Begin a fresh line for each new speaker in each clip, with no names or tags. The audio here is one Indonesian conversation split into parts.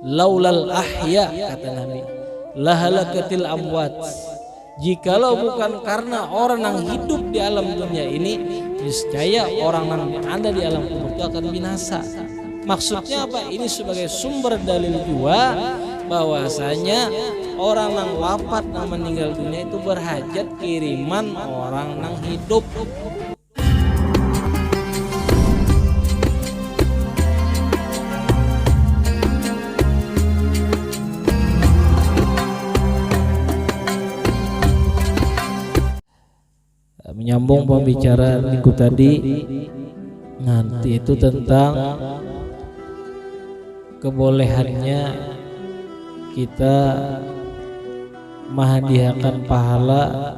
laulal ahya, kata Nabi, lahalakatil amwat. Jikalau bukan karena orang yang hidup di alam dunia ini, niscaya orang yang ada di alam kubur itu akan binasa. Maksudnya apa? Ini sebagai sumber dalil juga bahwasanya orang yang wafat yang meninggal dunia itu berhajat kiriman orang yang hidup. Menyambung pembicaraan minggu tadi, nanti itu tentang kebolehannya kita menghadiahkan pahala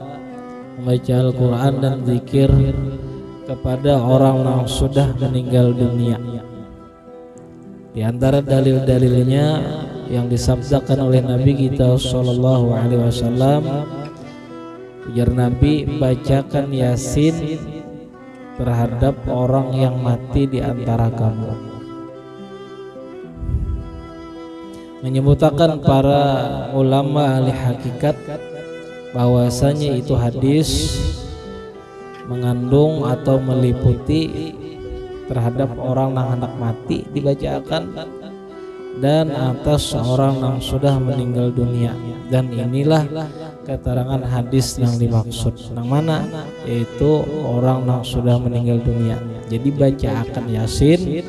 membaca Al-Quran dan zikir kepada orang yang sudah meninggal dunia. Di antara dalil-dalilnya yang disabdakan oleh Nabi kita Shallallahu Alaihi Wasallam, ujar Nabi, bacakan Yasin terhadap orang yang mati di antara kamu. Menyebutkan para ulama ahli hakikat bahwasanya itu hadis mengandung atau meliputi terhadap orang yang hendak mati dibacakan dan atas orang yang sudah meninggal dunia. Dan inilah keterangan hadis yang dimaksud, yang mana yaitu orang yang sudah meninggal dunia. Jadi bacakan Yasin,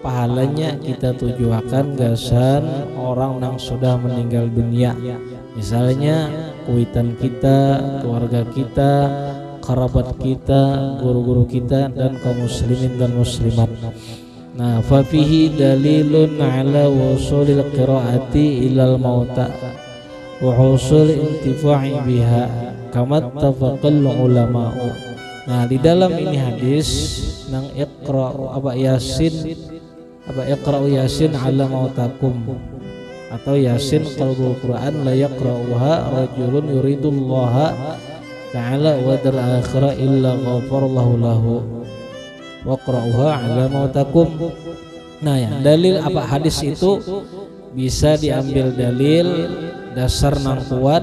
pahalanya kita tujuakan gasan orang yang sudah meninggal dunia. Misalnya kuitan kita, keluarga kita, kerabat kita, guru-guru kita, dan kaum muslimin dan muslimat. Nah, fafihi dalilun ala wusulil qiraati ilal mauta wa husul intifa'i biha kama tafaqal ulama'u. Nah, di dalam ini hadis nang iqra Yasin, iqra'u Yasin ala mautakum, atau Yasin qalbul Quran la yaqra'uha rajulun yuridullaha ta'ala wa dar akhirah illa ghafarallahu lahu waqra'uha ala mautakum. Nah, ya, dalil apa hadis itu bisa diambil dalil dasar nang kuat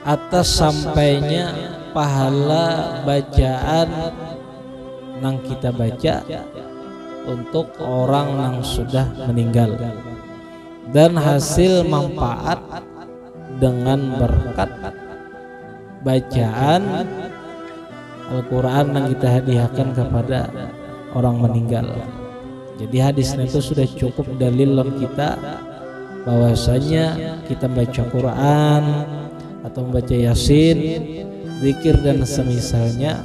atas sampainya pahala bacaan nang kita baca untuk orang yang sudah meninggal, dan hasil manfaat dengan berkat bacaan Al-Quran yang kita hadiahkan kepada orang meninggal. Jadi hadisnya itu sudah cukup dalil kita bahwasanya kita baca Quran atau membaca Yasin, zikir dan semisalnya,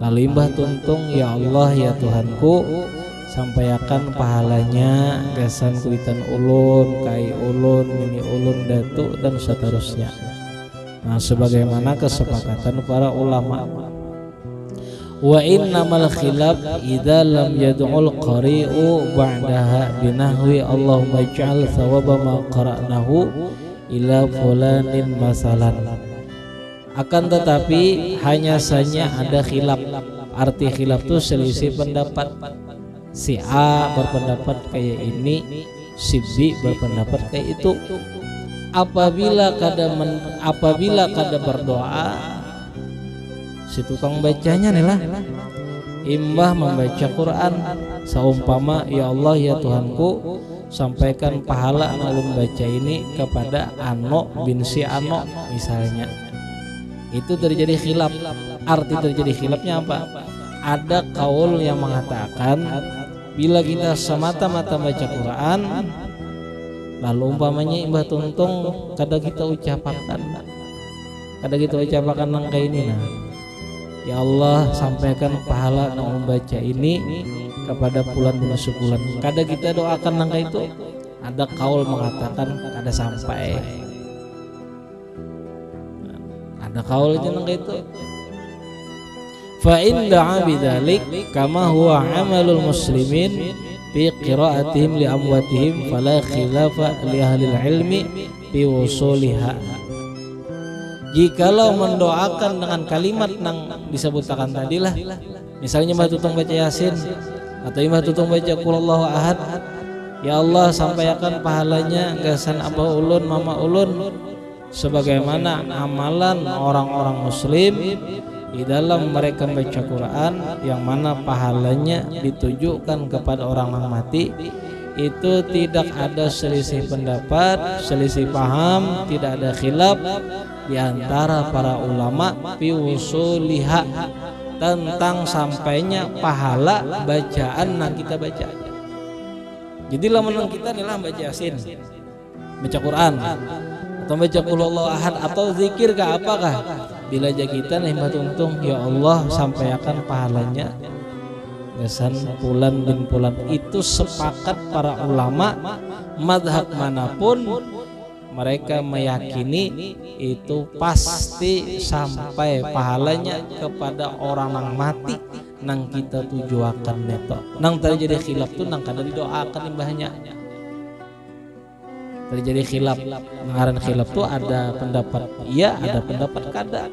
lalu imbah tuntung, ya Allah ya Tuhanku, sampaikan pahalanya gasan kuitan ulun, kai ulun, mini ulun, datu, dan seterusnya. Nah, sebagaimana kesepakatan para ulama. Wa innamal khilaf idza lam yad'ul qari'u ba'daha binahwi Allahumma ij'al thawaba ma qara'nahu ila fulanin masalan. Akan tetapi hanya saja ada khilaf. Arti khilaf itu selisih pendapat. Si A berpendapat kayak ini, si B berpendapat kayak itu. Apabila kada berdoa, si tukang bacanya nih lah imbah membaca Quran saumpama, ya Allah ya Tuhanku, sampaikan pahala ulun baca ini kepada Ano bin si Ano misalnya. Itu terjadi khilaf. Arti terjadi khilafnya apa? Ada kaul yang mengatakan bila kita semata-mata baca Quran lalu umpamanya imbah tuntung kada kita ucapakan nangka ini, nah ya Allah sampaikan pahala nang membaca ini kepada pulan bin sebulan, kada kita doakan nangka itu. Ada kaul mengatakan kada sampai, ada kaul aja nangka itu. Fa in da'a bidzalik kama huwa amalul muslimin fi qira'atihim li amwatihim fala khilafa li ahli ilmi fi wusuliha. Jikalau mendoakan dengan kalimat yang disebutkan tadilah, misalnya mbah tutong baca Yasin atau mbah tutong baca Qul Huwallahu ahad, Ya Allah, sampaikan pahalanya gasan abah ulun mama ulun sebagaimana amalan orang-orang muslim di dalam mereka membaca Quran, yang mana pahalanya ditujukan kepada orang yang mati. Itu tidak ada selisih pendapat, selisih paham, tidak ada khilaf di antara para ulama fi wusuliha tentang sampainya pahala bacaan yang kita baca. Jadi lamun kita adalah baca Yasin, baca Quran, atau baca Qul Huwallahu Ahad, atau zikir ke apakah, bila kita nih untung ya Allah sampaikan pahalanya gasan pulan bin pulan. Itu sepakat para ulama madhab manapun, mereka meyakini itu pasti sampai pahalanya kepada orang yang mati nang kita tujuakan neto. Nang terjadi khilaf tuh nang kada didoakan imbahnya. Terjadi khilaf, ngaran khilaf tuh ada pendapat iya, ada pendapat kada.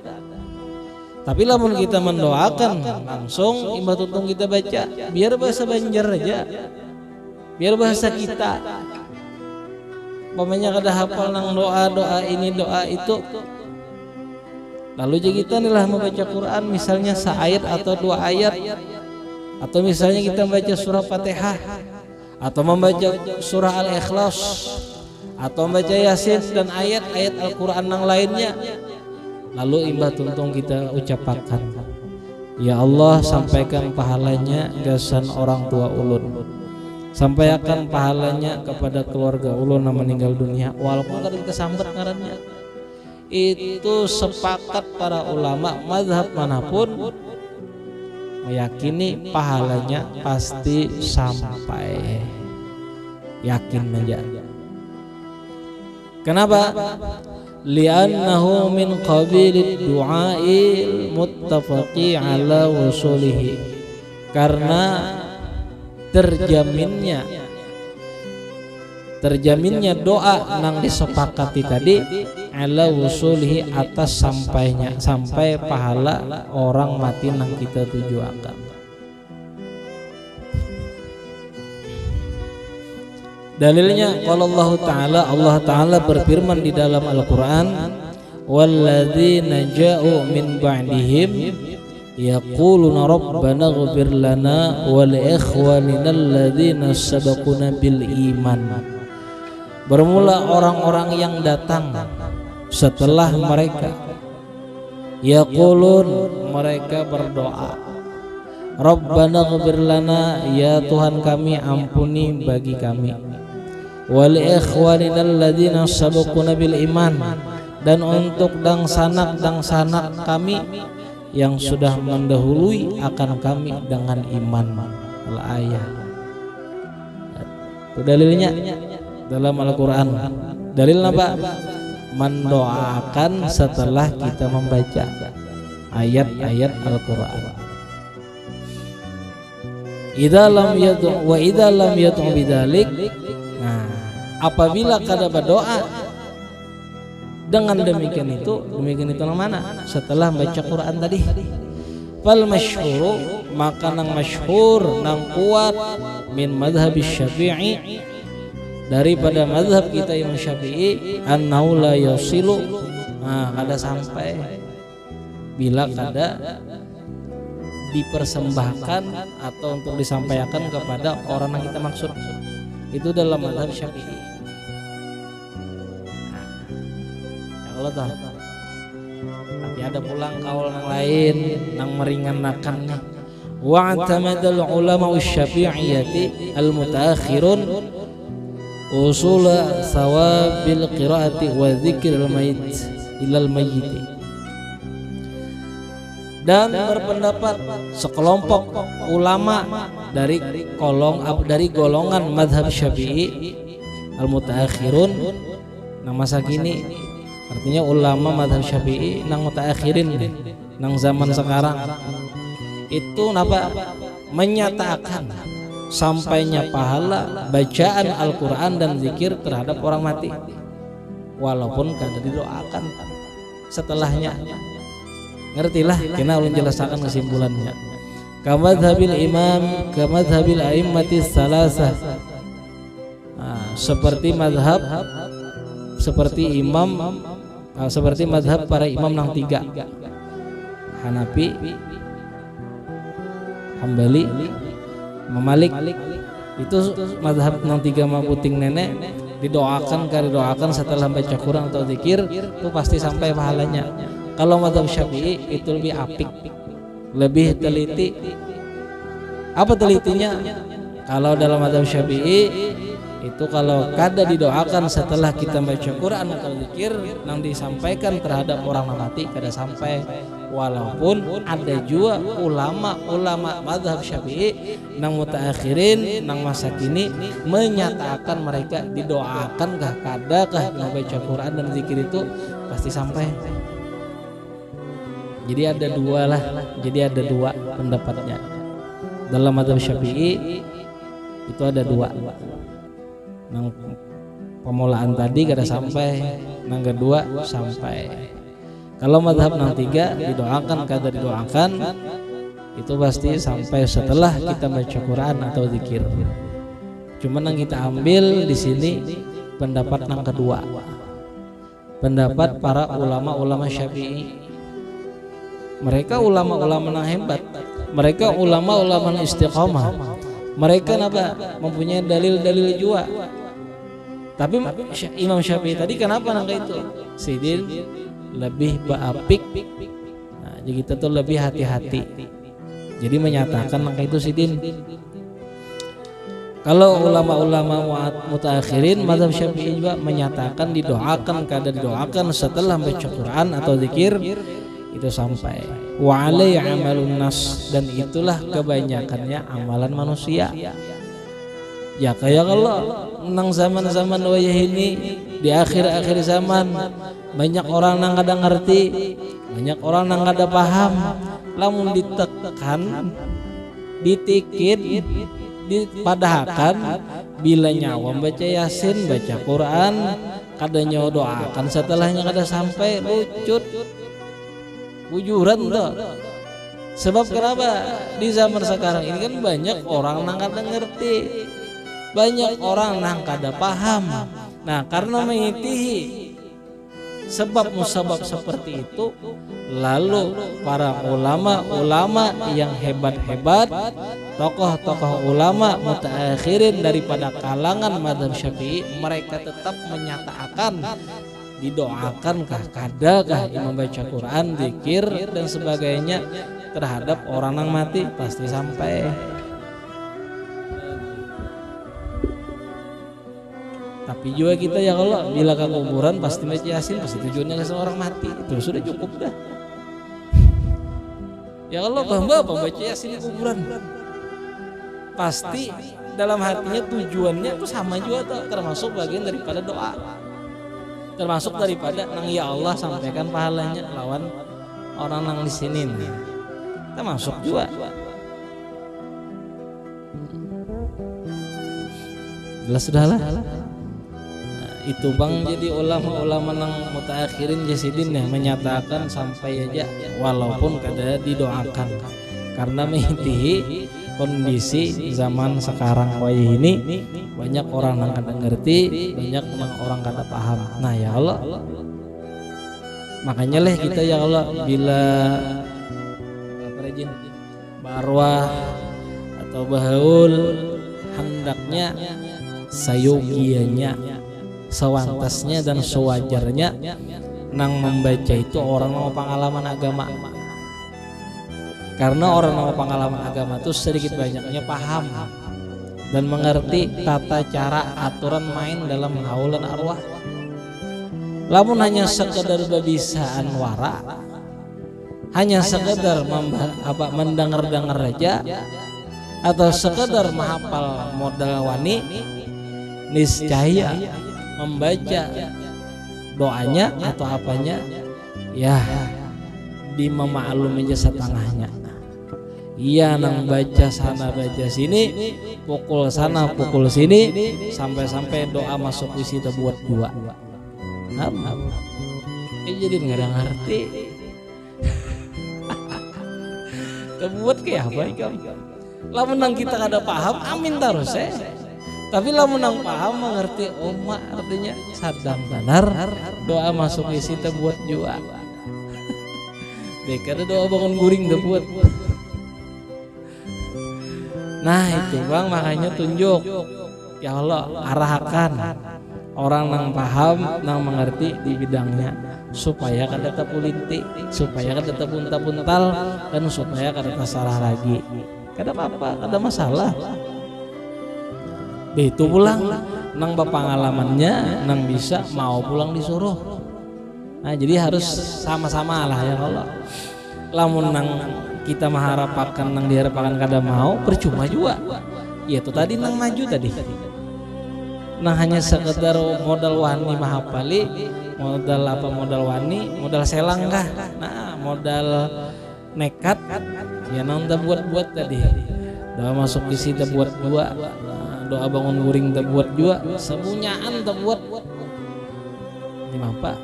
Tapi lamun kita mendoakan langsung imbah tuntung kita baca, biar bahasa Banjar aja, biar bahasa kita. Pokoknya kada hafal nang doa ini doa itu. Lalu jadi kita nih lah membaca Quran misalnya seayat atau 2 ayat, atau misalnya kita membaca surah Fatihah, atau membaca surah Al-Ikhlas, atau membaca Yasin dan ayat-ayat Al-Quran yang lainnya. Lalu imbah tuntung kita ucapakan, ya Allah sampaikan pahalanya gasan orang tua ulun, sampaikan pahalanya kepada keluarga ulun yang meninggal dunia, walaupun kada kita sambat ngarannya. Itu sepakat para ulama mazhab manapun meyakini pahalanya pasti sampai, yakin aja. Kenapa? Li'annahu min qabilid du'ail muttafaqi ala wusulihi, karena terjaminnya doa nang disepakati tadi ala wusulihi, atas sampai pahala orang mati nang kita tujuakan. Dalilnya Allah Ta'ala berfirman di dalam Al-Quran, walladzina ja'u min ba'dihim yaquluna rabbana ighfir lana wa li ikhwanina alladzina sabaquna bil iman. Bermula orang-orang yang datang setelah mereka, yaqulun, mereka berdoa, Rabbana ighfir lana, ya Tuhan kami ampuni bagi kami, wal ikhwanina alladzina sabaquna bil iman, dan untuk dangsanak kami yang sudah mendahului akan kami dengan iman. Al-ayat. Itu dalilnya dalam Al-Quran. Dalil apa? Mendoakan setelah kita membaca ayat-ayat Al-Quran. Idza lam yad'u bidzalik. Nah, apabila kada berdoa dengan demikian itu yang mana? Setelah baca Quran tadi. Fal masyhuru, maka nang masyhur nang kuat min madhhab Syafi'i, daripada mazhab kita Imam Syafi'i, annahu la yasilu, kada sampai bila kada dipersembahkan atau untuk disampaikan kepada orang yang kita maksud. Itu dalam mazhab Syafi'i. Allah tahu. Tapi ada pulang kaul yang lain yang meringankannya. Wa'tamadal ulama Syafi'iyyati al-mutaakhirun usul sawabil qiraati wa dzikril mayit ilal mayyit. Dan berpendapat sekelompok ulama dari golongan mazhab Syafi'i al-mutaakhirun nang masa kini, artinya ulama mazhab Syafi'i nang mutaakhirin nang zaman sekarang itu napa menyatakan sampainya pahala bacaan Al-Quran dan zikir terhadap orang mati walaupun kada didoakan setelahnya. Ngertilah, kena ulun jelaskan kesimpulannya. Kamadhabil imam, kamadhabil a'immati salasah, seperti madhab para imam nang tiga, Hanafi, Hambali, Imam Malik. Itu madhab nang tiga mah puting nenek didoakan setelah baca Quran atau zikir itu pasti sampai pahalanya. Kalau madhab Syafi'i itu lebih apik, lebih teliti. Apa telitinya? Kalau dalam madhab Syafi'i itu kalau kada didoakan setelah kita baca Quran atau zikir nang disampaikan terhadap orang mati kada sampai. Walaupun ada juga ulama madhab Syafi'i nang mutaakhirin nang masa kini menyatakan mereka didoakan kada yang baca Quran dan zikir itu pasti sampai. Jadi ada dua pendapatnya dalam madhab Syafi'i. Itu ada dua, nang pemulaan tadi kada sampai, nang kedua sampai. Kalau madhab nang tiga didoakan kada didoakan itu pasti sampai setelah kita baca Quran atau zikir. Cuman yang kita ambil di sini pendapat nang kedua, pendapat para ulama Syafi'i. Mereka ulama nang hebat, mereka ulama nang istiqamah. Mereka mempunyai dalil-dalil juga. Tapi Imam Syafi'i tadi kenapa nangka itu? Sidin lebih baapik. Nah, jadi kita tuh lebih hati-hati. Jadi menyatakan nangka itu Sidin. Kalau ulama mutaakhirin madhab Syafi'i juga menyatakan didoakan kada didoakan setelah baca Quran atau zikir itu sampai. Wa alai amalun nas, dan itulah kebanyakannya amalan manusia. Ya kayak kalau nang zaman-zaman wayah ini di akhir-akhir zaman banyak orang nang kada ngerti, banyak orang nang kada paham. Lamun ditekan, ditikit, dipadahakan bila nyawa baca Yasin, baca Quran, kada nyawa doakan setelahnya kada sampai, lucut. Bujuran tuh. Sebab kenapa di zaman sekarang ini kan banyak orang nang kada ngerti, banyak orang nang kada paham. Nah, karena mengikuti sebab musabab seperti itu, lalu para ulama yang hebat-hebat, tokoh-tokoh ulama mutaakhirin daripada kalangan madhab Syafi'i, mereka tetap menyatakan didoakankah kadakah yang membaca Quran, zikir dan sebagainya terhadap orang yang mati pasti sampai. Tapi juga kita ya kalau bila ke kuburan pasti baca Yasin, pasti tujuannya ke seorang mati, itu sudah cukup dah. Ya Allah bamba baca Yasin di kuburan, pasti dalam hatinya tujuannya itu sama juga tuh, termasuk bagian daripada doa, termasuk daripada nang ya Allah sampaikan pahalanya lawan orang nang di sini nih. Kita masuk juga. Jelas sudahlah. Nah, itu bang jadi ulama nang mutaakhirin jasidin ya menyatakan sampai aja walaupun kada didoakan, karena mengikuti kondisi zaman sekarang wayah ini banyak orang yang kada ngerti, banyak orang kada paham. Nah ya Allah, makanya lah kita ya Allah bila barwah atau bahaul hendaknya sayogianya, sewantasnya dan sewajarnya nang membaca itu orang yang pengalaman agama. Karena orang yang pengalaman agama itu sedikit banyaknya paham dan mengerti tata cara aturan main dalam haulan arwah. Lamun hanya sekedar babisaan wara, hanya sekedar mendengar-dengar aja, atau sekedar menghafal modal wani, niscaya membaca doanya atau apanya ya di memaklumi setengahnya. Iya nang baca sana baca sini, pukul sana pukul sini, sampai-sampai doa masuk di situ buat dua. Jadi nggak ada ngerti. Kebuat kayak apa ikan? Lamun nang kita kada paham, amin terus Tapi lamun nang paham mengerti oma artinya sadang benar doa masuk isi teh buat jua. Beka doa bangun guring teh buat. Nah itu Bang, makanya tunjuk ya Allah arahkan orang nang paham nang mengerti di bidangnya supaya kada tepulinti, supaya kada tepunta-puntal, dan supaya kada salah lagi. Kada apa-apa, kada masalah. Itu pulang nang bapangalamannya nang bisa mau pulang disuruh. Nah jadi harus sama-sama lah ya Allah. Lamun nang kita mengharapkan nang diharapkan kada mau percuma juga. Ya itu tadi nang maju tadi. Nah hanya sekedar modal wani mahapali, modal apa modal wani, modal selang kah? Nah modal nekat ya nang buat tadi. Doa masuk isi buat dua. Doa bangun guring terbuat juga, semunyaan terbuat di apa?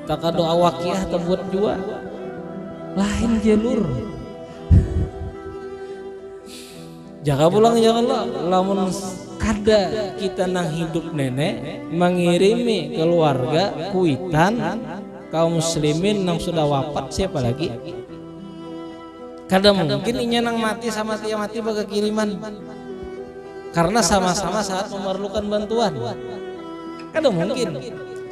Tak doa wakiah terbuat juga, lain jalur. Jaga pulang ya Allah, lamun kada kita nang hidup nenek mengirimi keluarga kuitan kaum muslimin nang sudah wafat siapa lagi? Kada mungkin inya nang mati sama tiap mati baga kiriman. Karena sama-sama saat memerlukan bantuan. Kada mungkin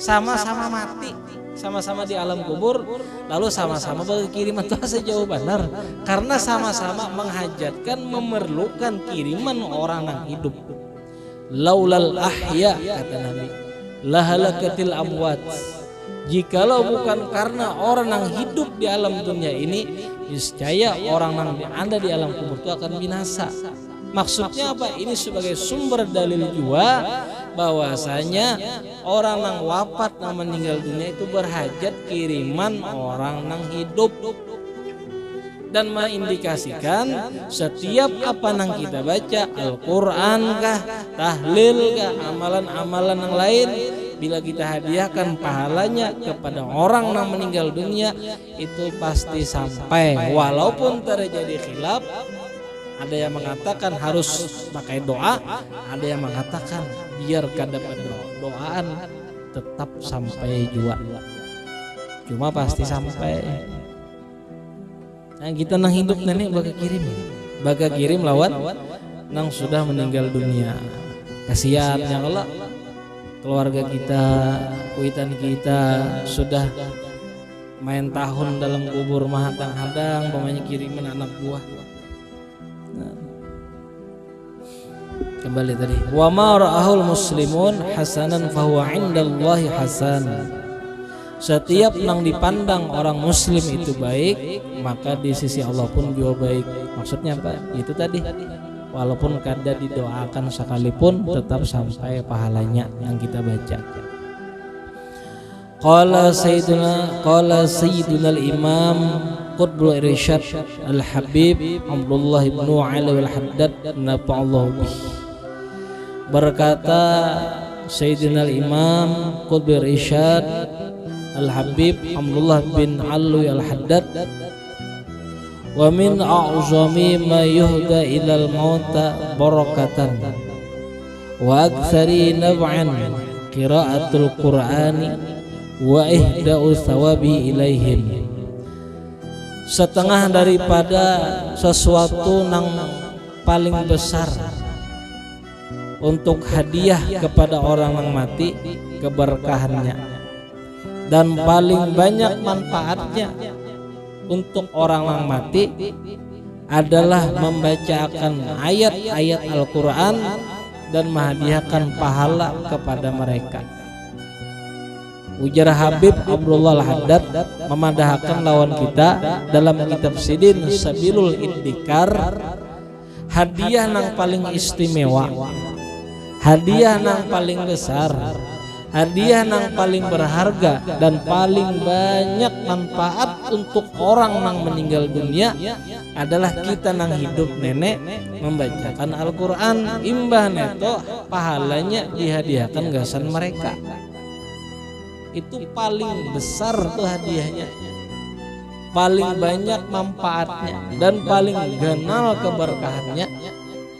sama-sama mati, sama-sama di alam kubur, lalu sama-sama berkiriman itu sejauh benar. Karena sama-sama menghajatkan, memerlukan kiriman orang yang hidup. Laulal ahya kata Nabi, lahalakatil amwat. Jikalau bukan karena orang yang hidup di alam dunia ini, niscaya orang yang ada di alam kubur itu akan binasa. Maksudnya apa? Ini sebagai sumber dalil juga bahwasanya orang yang wafat yang meninggal dunia itu berhajat kiriman orang yang hidup, dan mengindikasikan setiap apa yang kita baca Al-Quran kah, tahlil kah, amalan-amalan yang lain, bila kita hadiahkan pahalanya kepada orang yang meninggal dunia itu pasti sampai, walaupun terjadi khilaf. Ada yang mengatakan harus pakai doa, ada yang mengatakan biar kada doaan tetap sampai juga. Cuma pasti sampai. Nah kita nang hidup nenek baga kirim lawan nang sudah meninggal dunia. Kasihan ya Allah, keluarga kita, kuitan kita sudah main tahun dalam kubur mahadang-hadang, pemain kiriman anak buah. Kembali tadi, wa ma ra'ahul muslimun hasanan fahuwa indallahi hasan. Setiap yang dipandang orang muslim itu baik, maka di sisi Allah pun juga baik. Maksudnya apa? Itu tadi, walaupun kada didoakan sekalipun tetap sampai pahalanya yang kita baca. Qala sayyiduna al-imam Qutbul Irsyad Al-Habib Abdullah ibn Ali Al-Haddad nafa'allahu bih. Berkata Sayyidina Al-Imam Qutbul Irsyad Al-Habib Abdullah bin Ali Al-Haddad, wa min a'zami ma yuhda ilal mauta barakatan wa aktsari naf'an qira'atul qur'ani wa ihda'u thawabi ilaihim. Setengah daripada sesuatu yang paling besar untuk hadiah kepada orang yang mati, keberkahannya, dan paling banyak manfaatnya untuk orang yang mati adalah membacakan ayat-ayat Al-Quran dan menghadiahkan pahala kepada mereka. Ujar Habib Abdullah Al-Haddad memadahkan lawan kita dalam kitab Sidin Sabilul Iddikar, hadiah yang paling istimewa, hadiah yang paling besar, hadiah yang paling berharga dan paling banyak manfaat untuk orang yang meninggal dunia adalah kita yang hidup nenek membacakan Al-Quran. Imbah neto pahalanya dihadiahkan gasan mereka. Itu paling besar tuh hadiahnya, paling banyak manfaatnya dan paling kenal keberkahannya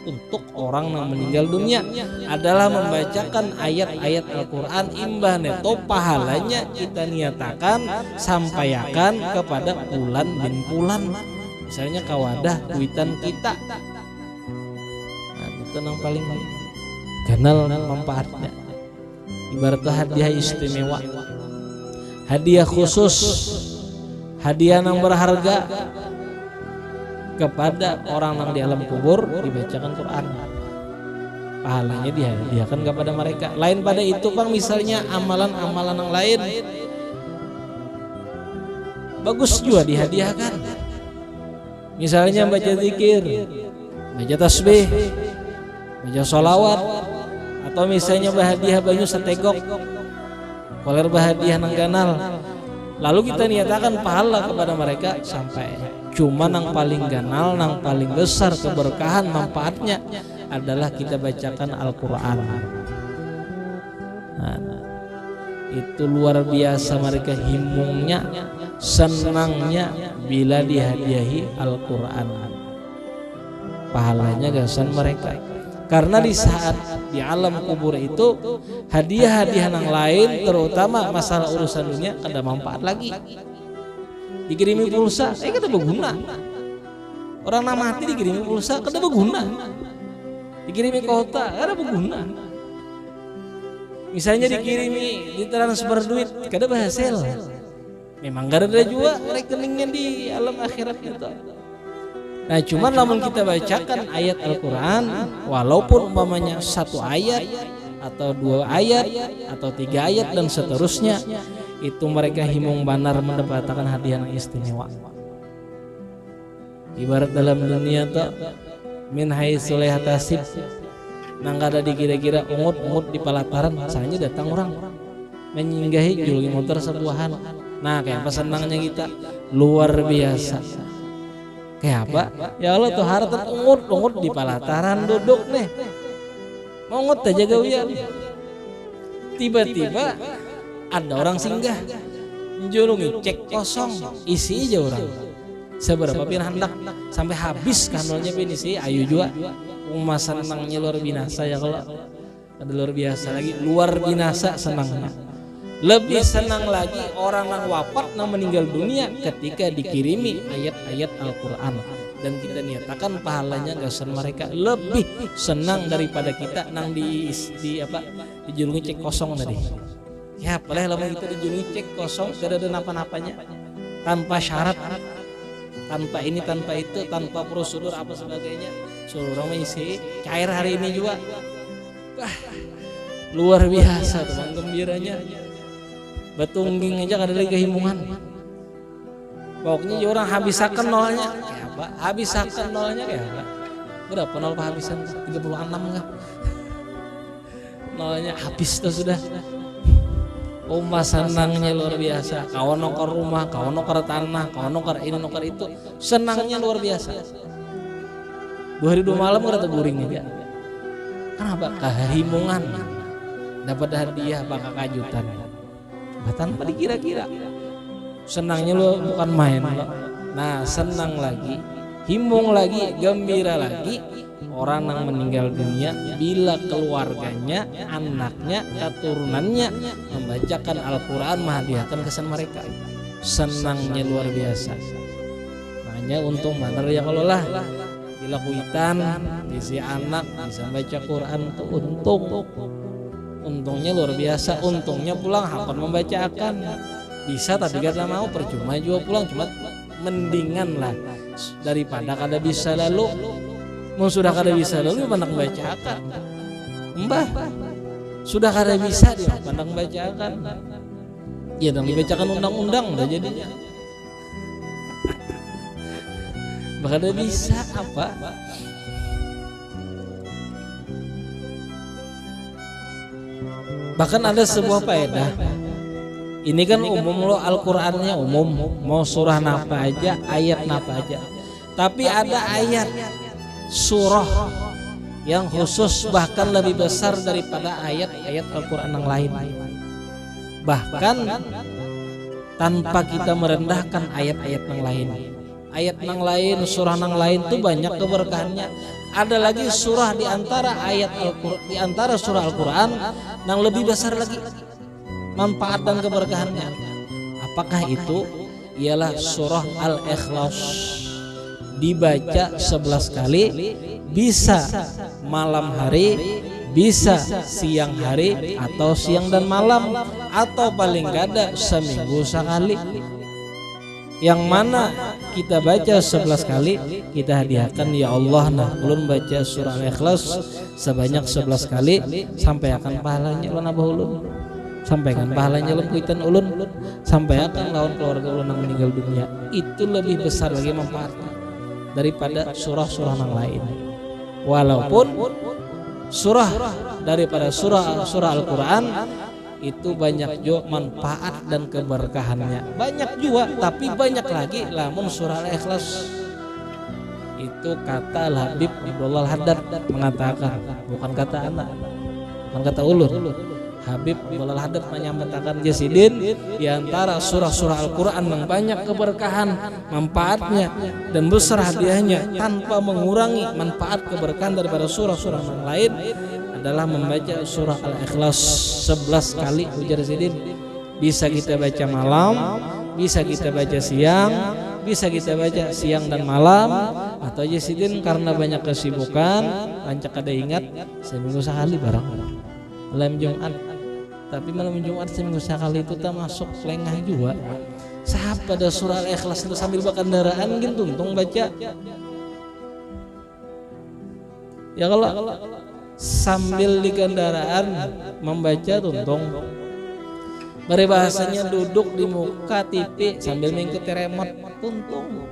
untuk orang yang meninggal dunia adalah membacakan ayat-ayat Al-Quran. Imbah neto pahalanya kita niatakan sampaikan kepada pulan bin pulan, misalnya kawadah kuitan kita. Nah, itu yang paling kenal manfaatnya. Ibarat hadiah istimewa, hadiah khusus, hadiah yang berharga kepada orang yang di alam kubur dibacakan Quran, pahalanya dihadiahkan kepada mereka. Lain pada itu Bang, misalnya amalan-amalan yang lain bagus juga dihadiahkan, misalnya baca zikir, baca tasbih, baca sholawat, atau misalnya bahadiah banyu setegok, koler bahadiah nang ganal, lalu kita niatakan pahala kepada mereka sampai. Cuma yang paling ganal, yang paling besar keberkahan manfaatnya adalah kita bacakan Al-Quran. Nah, itu luar biasa mereka himungnya, senangnya bila dihadiahi Al-Quran. Pahalanya gasan mereka. Karena di saat di alam kubur itu hadiah-hadiah yang lain, terutama masalah urusan dunia, kada manfaat lagi. Dikirimi pulsa, kada berguna. Orang nama mati dikirimi pulsa, kada berguna. Dikirimi kota, kada berguna. Misalnya dikirimi ditransfer duit, kada berhasil. Memang kada ada juga rekeningnya di alam akhirat itu. Nah, cuman namun kita bacakan ayat Al-Quran, walaupun umpamanya 1 ayat atau 2 ayat atau 3 ayat dan seterusnya, itu mereka himung banar mendapatkan hadiah yang istimewa. Ibarat dalam dunia tuh min haitsu la yahtasib, nang kada dikira-kira ungut-ungut di pelataran, misalnya datang orang menyinggahi julgi motor sebuahan. Nah, kayak apa senangnya kita, luar biasa. Kayak apa? Ya Allah tuh harta ungut-ungut di pelataran duduk nih, mongut aja gawian. Tiba-tiba ada orang singgah, menjulungi cek kosong, isi aja orang. Seberapa pin hendak sampai habis kanalnya pin isi, ayo juga. Umat senangnya luar biasa ya kalau ada luar biasa lagi, luar biasa senangnya. Lebih senang lagi orang yang wafat, yang meninggal dunia ketika dikirimi ayat-ayat Al-Quran dan kita nyatakan pahalanya gasan mereka lebih senang daripada kita nang dijulungi cek kosong tadi. Ya boleh lama kita dijulungi cek kosong, tidak ada napa-napanya, tanpa syarat, tanpa ini, tanpa itu, tanpa prosedur apa sebagainya. Suruh orang isi cair hari ini juga. Wah, luar biasa teman gembiranya. Betungging aja kada lagi kehimungan. Pokoknya orang habisakan nolnya, kayak apa? Habisakan nolnya kayak apa? Berapa nol habisan? 36 enggak? Nolnya habis tuh sudah. Senangnya luar biasa. Kawan nokar rumah, kawan nokar tanah, kawan nokar ini nokar itu, senangnya luar biasa. 2 hari 2 malam kada teguring aja. Kenapa? Kehimungan. Dapat hadiah bakal kajutan. Tanpa dikira-kira. Senangnya lo bukan main lo. Nah, senang lagi, himung lagi, gembira lagi orang yang meninggal dunia bila keluarganya, anaknya, keturunannya membacakan Al-Quran, menghadiahkan kesan mereka. Senangnya luar biasa. Makanya untung benar ya kalau lah bila kuitan isi anak bisa baca Quran tuh untungnya luar biasa. Untungnya pulang hakon membacakan bisa, tapi gak mau percuma juga pulang, cuma mendingan lah daripada kada bisa lalu. Mau sudah kada bisa lalu pandang bacakan, mbah sudah kada bisa dia pandang bacakan, ya dong dibacakan undang-undang udah jadinya. Kada bisa apa. Bahkan ada sebuah faedah. Ini kan umum lo, Al-Qur'annya umum, mau surah napa aja, ayat napa aja. Tapi ada ayat surah yang khusus bahkan lebih besar daripada ayat-ayat Al-Qur'an yang lain. Bahkan tanpa kita merendahkan ayat-ayat yang lain. Ayat yang lain, surah yang lain itu banyak keberkahannya. Ada lagi surah di antara ayat Al-Qur'an, di antara surah Al-Qur'an yang lebih besar lagi manfaat dan keberkahannya. Apakah itu? Ialah surah Al-Ikhlas. Dibaca 11 kali, bisa malam hari, bisa siang hari, atau siang dan malam, atau paling kada seminggu sekali. Yang mana kita baca 11 kali, kita hadiahkan, ya Allah, nah ulun baca surah Al-Ikhlas sebanyak 11 kali, sampai akan pahalanya ulun abah ulun, sampaikan pahalanya ulun kuitan ulun, sampai akan lawan keluarga ulun yang meninggal dunia. Itu lebih besar lagi manfaatnya daripada surah-surah yang lain. Walaupun surah daripada surah Al-Qur'an itu banyak juga manfaat dan keberkahannya, banyak juga, tapi banyak lagi lamun surah Al-Ikhlas. Itu kata Al-Habib Abdullah Al-Haddad mengatakan, bukan kata anak, bukan kata ulun. Habib Abdullah Al-Haddad menyampaikan, Jasidin, di antara surah-surah Al-Qur'an yang banyak keberkahan, manfaatnya dan besar hadiahnya tanpa mengurangi manfaat keberkahan daripada surah-surah yang lain adalah membaca surah Al-Ikhlas 11 kali. Ujar Jasidin, bisa kita baca malam, bisa kita baca siang, bisa kita baca siang dan malam, atau Jasidin karena banyak kesibukan rancak ada ingat seminggu sekali barang malam Jumat. Tapi malam Jumat seminggu sekali itu termasuk lengah juga. Sahab pada surah Al-Ikhlas itu sambil berkendaraan gitu untung baca. Ya kalau sambil di kendaraan membaca tuntung. Bahasanya duduk di muka TV sambil mengikuti remote tuntung.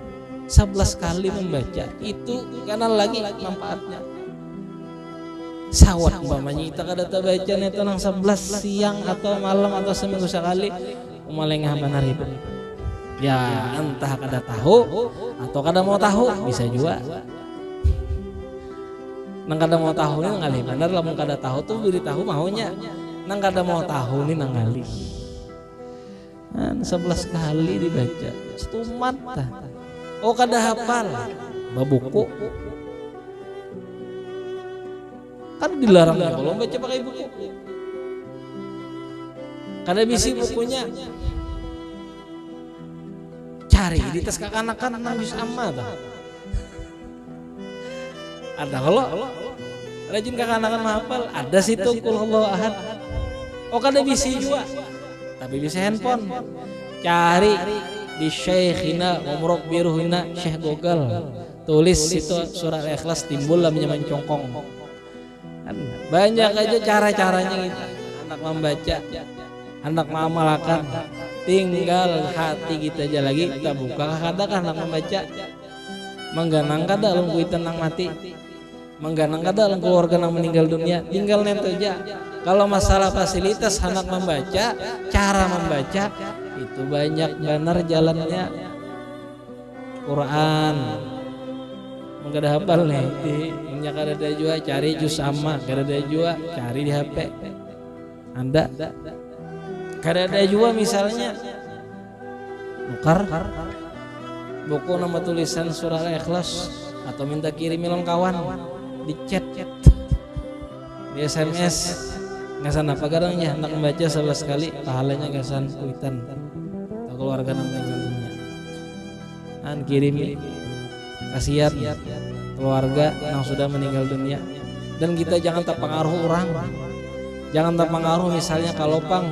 11 kali membaca itu karena lagi manfaatnya. Sawat umpamanya kita kada baca neta nang 11 siang atau malam atau seminggu sekali umalengah benar itu. Ya entah kada tahu atau kada mau tahu, bisa juga. Nang kada mau tahu nih ngalih benar, lamun kada tahu tuh beritahu maunya. Nang kada mau tahu nih nang ngalih. 11 kali dibaca, setumat tah. Oh kada hafal, babuku. Kan dilarang ya kalau baca pakai buku. Kada bisi bukunya. Cari di tas kakanakan nang juz amma tah. Ada kalau rajin kakanakan mahafal, ada situ qul huwallahu ahad. Oh kada bisi juga. Tapi bisa handphone. Cari di Syekhina Umrok Biruhina Syekh Google. Tulis situ surah Al-Ikhlas timbul lamnya mencongkong. Banyak aja cara-caranya gitu. Anak membaca, anak mengamalkan, tinggal hati kita aja lagi kita buka. Kadang anak membaca mengganang kada dalam kuitan nang mati, mengganang kada dalam keluarga nang meninggal dunia, tinggal nento aja. Kalau masalah fasilitas anak membaca, cara membaca itu banyak benar jalannya. Quran mengada hafal nih, punya kada ada juga cari juz amma, kada ada juga cari di HP. Anda kada ada juga misalnya nukar buku nama tulisan surah Al-Ikhlas atau minta kirimin kawan di chat, di SMS. Ngasan apa kadangnya anak membaca 11 kali pahalanya ngasan kuitan atau keluarga namanya an kirim kasihan keluarga yang sudah meninggal dunia. Dan kita jangan terpengaruh orang, jangan terpengaruh misalnya kalau pang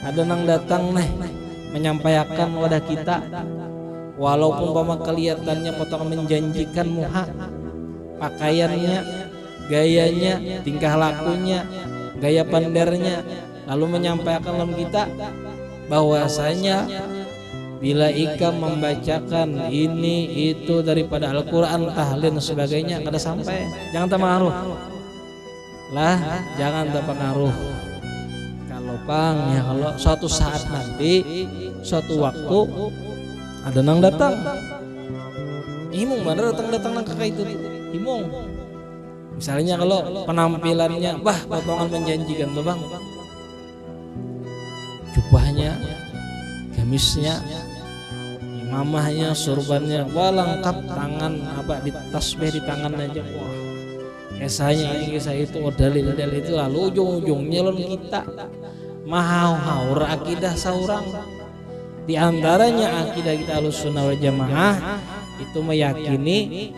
ada nang datang nih menyampaikan wadah kita, walaupun pama kelihatannya potongan menjanjikan muha, pakaiannya, gayanya, tingkah lakunya, gaya pandernya, lalu menyampaikan dalam kita bahwasanya bila ikam membacakan ini itu daripada Al-Quran, tahlil dan sebagainya, kada sampai. Jangan terpengaruh lah, jangan terpengaruh. Kalau pang ya kalau suatu saat nanti, suatu waktu ada nang datang, imung mana datang nang kakak itu, imung. Misalnya kalau penampilannya, potongan menjanjikan tuh bang, jubahnya, gamisnya, mamahnya, surbannya, wah lengkap, tangan apa di tasbih di tangan aja, wah esanya ini kisah itu, dalil itu, lalu ujung-ujungnya lalu kita mahau-haur akidah saurang. Di antaranya akidah kita Ahlussunnah wal Jamaah itu meyakini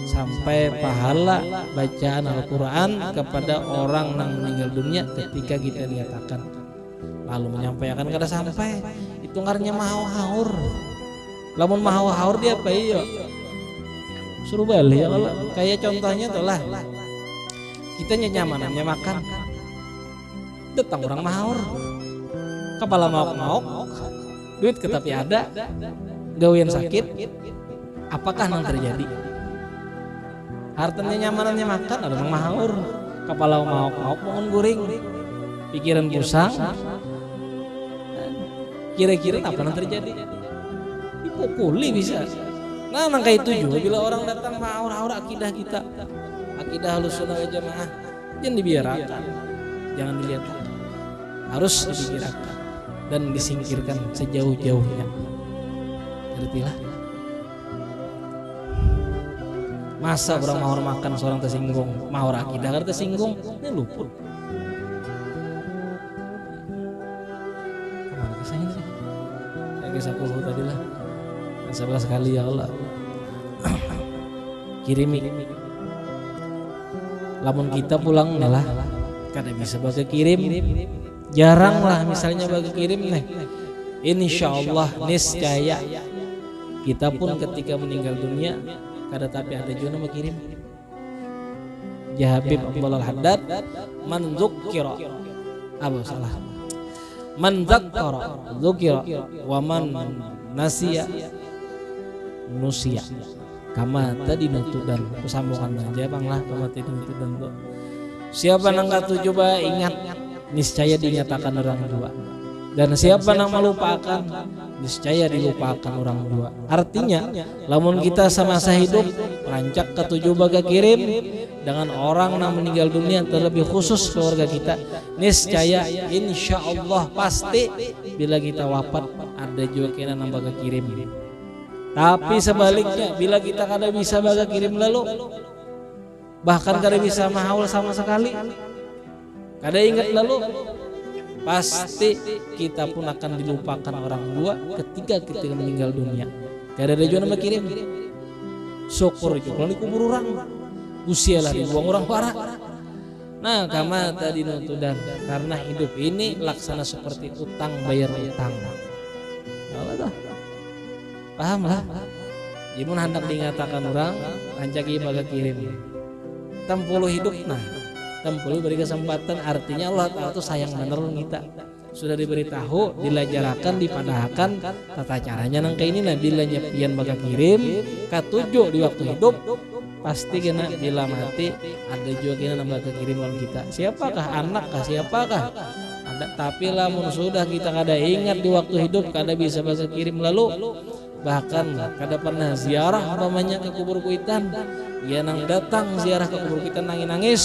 sampai pahala bacaan Al-Quran kepada orang yang meninggal dunia ketika kita nyatakan, lalu menyampaikan kada sampai itu ngarnya mahau-haur. Lamun mahau-haur dia apa iya suruh balik ya, kalau kayak contohnya tuh lah kita nyamanannya makan datang orang mahaur kepala mauk-mauk duit ketapi ada gawian sakit, apakah yang terjadi? Hartanya nyamanannya makan ada orang mahaur kepala mauk-mauk bangun guring pikiran pusang, kira-kira apa yang terjadi? Dipukuli bisa. Nah maka itu juga bila orang datang mahaur-haur akidah kita, akidah Ahlussunnah wal Jamaah, jangan dibiarkan, jangan dilihat, harus dipikirkan dan disingkirkan sejauh-jauhnya. Ngertilah. Masa orang mahor makan seorang tersinggung, mahor akidah kan tersinggung, ini luput. Kemana kisahnya sih? Saya kisah 10 tadi lah. 11 kali ya Allah. Kirimi. Lamun kita pulang lah, kada bisa baga kirim. Jarang lah misalnya baga kirim nih. Insyaallah niscaya kita pun ketika meninggal dunia kada tapi ada juga nama kirim. Ya Habib Abdullah Al-Haddad man dzukira. Apa salah? Man dzakkara dzukira wa man nasiya nusia. Kama tadi nutudan kesambungan aja bang lah kama tadi nutudan tuh. Siapa nang katujuh ba ingat niscaya dinyatakan orang dua. Dan siapa nang melupakan niscaya dilupakan orang dua. Artinya lamun kita semasa hidup rancak ketujuh baga kirim dengan orang yang meninggal dunia, terlebih khusus keluarga kita, niscaya insya Allah pasti bila kita wafat ada juga kena nang baga kirim. Tapi sebaliknya bila kita kada bisa baga kirim lalu, bahkan kada bisa mahaul sama sekali, kada ingat lalu, pasti kita pun akan dilupakan orang dua ketika kita meninggal dunia. Kada ada juga nama kirim. Syukur itu kalau dikubur orang, usialah dibuang orang parah. Nah kama tadi nutudan, karena hidup ini laksana seperti utang bayar utang. Allah dah. Paham lah. Jimun hendak dinyatakan orang rancaki baga kirim. Tempuluh hidup nah. Tempuluh beri kesempatan, artinya Allah Ta'ala itu sayang bener kita. Sudah diberitahu, dilajarakan, dipadahkan tata caranya nang kayak ini. Nah bila nyepian baga kirim katujuh di waktu hidup pasti kena bila mati ada juga kena nambah kirim lawan kita. Siapakah anak kah siapakah? Ada, tapi lamun sudah kita kada ingat di waktu hidup kada bisa baga kirim lalu, bahkan kada pernah ziarah umpamanya ke kubur kuitan. Ya nang datang ziarah ke kubur kita nangis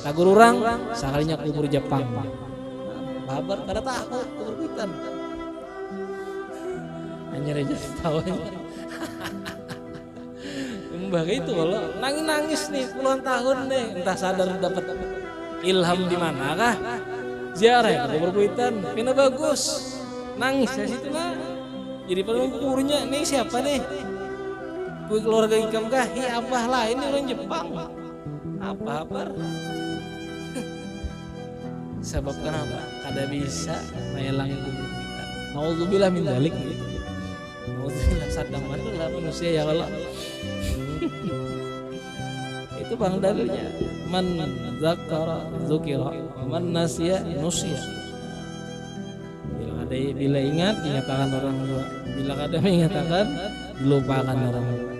tagur orang sakalinya kubur Jepang. Babar kada tahu kubur kita. Hanya aja tahu. Mbak itu kalau nangis nih puluhan tahun nih entah sadar dapat ilham di manakah ziarah ke kubur kuitan. Pina bagus. Nangis di situ mah. Jadi pengukurnya nih siapa nih? Gue keluarga ikam kah? Iya abah lah ini orang Jepang. Apa? Sebab kenapa? Kada bisa melangi kubur kita. Nauzubillah min dzalik gitu. Nauzubillah sadang lah manusia ya Allah. Itu bang dalilnya. Man zakara dzukira, man nasiya nusiya. Bila ingat dinyatakan orang dua, bila kada menyatakan dilupakan orang dua.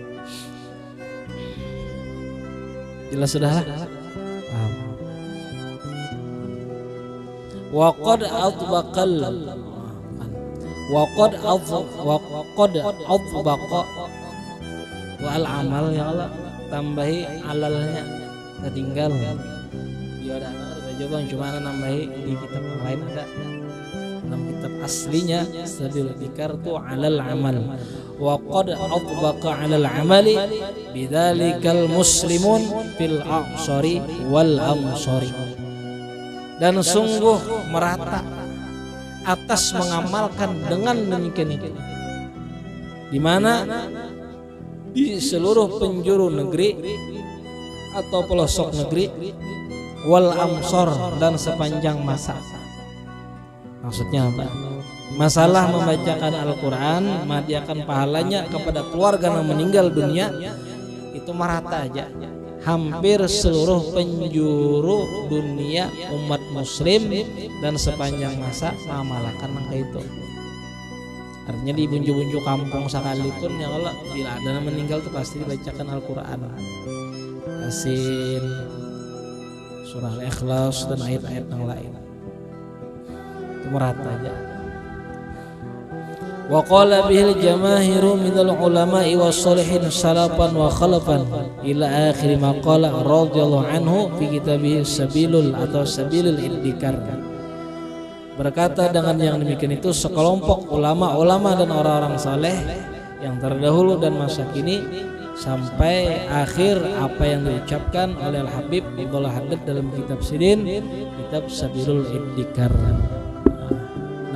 Jelas sudahlah. Waqad atbaqal waqad atbaqa wal amal ya Allah tambahi alalnya tertinggal. Ya ada juga cuma nambahi di kitab yang lain ada. Dalam kitab aslinya Sabilul Iddikar itu alal amal wa qad atbaqa alal amali bidzalikal muslimun fil a'sari wal amsari. Dan sungguh merata atas mengamalkan dengan demikian itu, di mana di seluruh penjuru negeri atau pelosok negeri, wal amsor, dan sepanjang masa. Maksudnya apa? Masalah membacakan Al-Quran, menghadiahkan pahalanya kepada keluarga yang meninggal dunia itu merata aja. Hampir seluruh penjuru dunia umat muslim dan sepanjang masa mengamalkan angka itu. Artinya di bunju-bunju kampung sekalipun ya kalau bila ada yang meninggal itu pasti dibacakan Al-Quran, Yasin, surah Al-Ikhlas dan ayat-ayat yang lain. Itu merata aja. Wa qala bihil jamaahiru minal ulama'i was shalihin salafan wa khalafan ila akhir ma qala radhiyallahu anhu fi kitabih Sabilul atau Sabilul Iddikar. Berkata dengan yang demikian itu sekelompok ulama-ulama dan orang-orang saleh yang terdahulu dan masa kini sampai akhir apa yang diucapkan oleh Al-Habib Abdullah Haddad dalam kitab Sidin, kitab Sabilul Iddikar.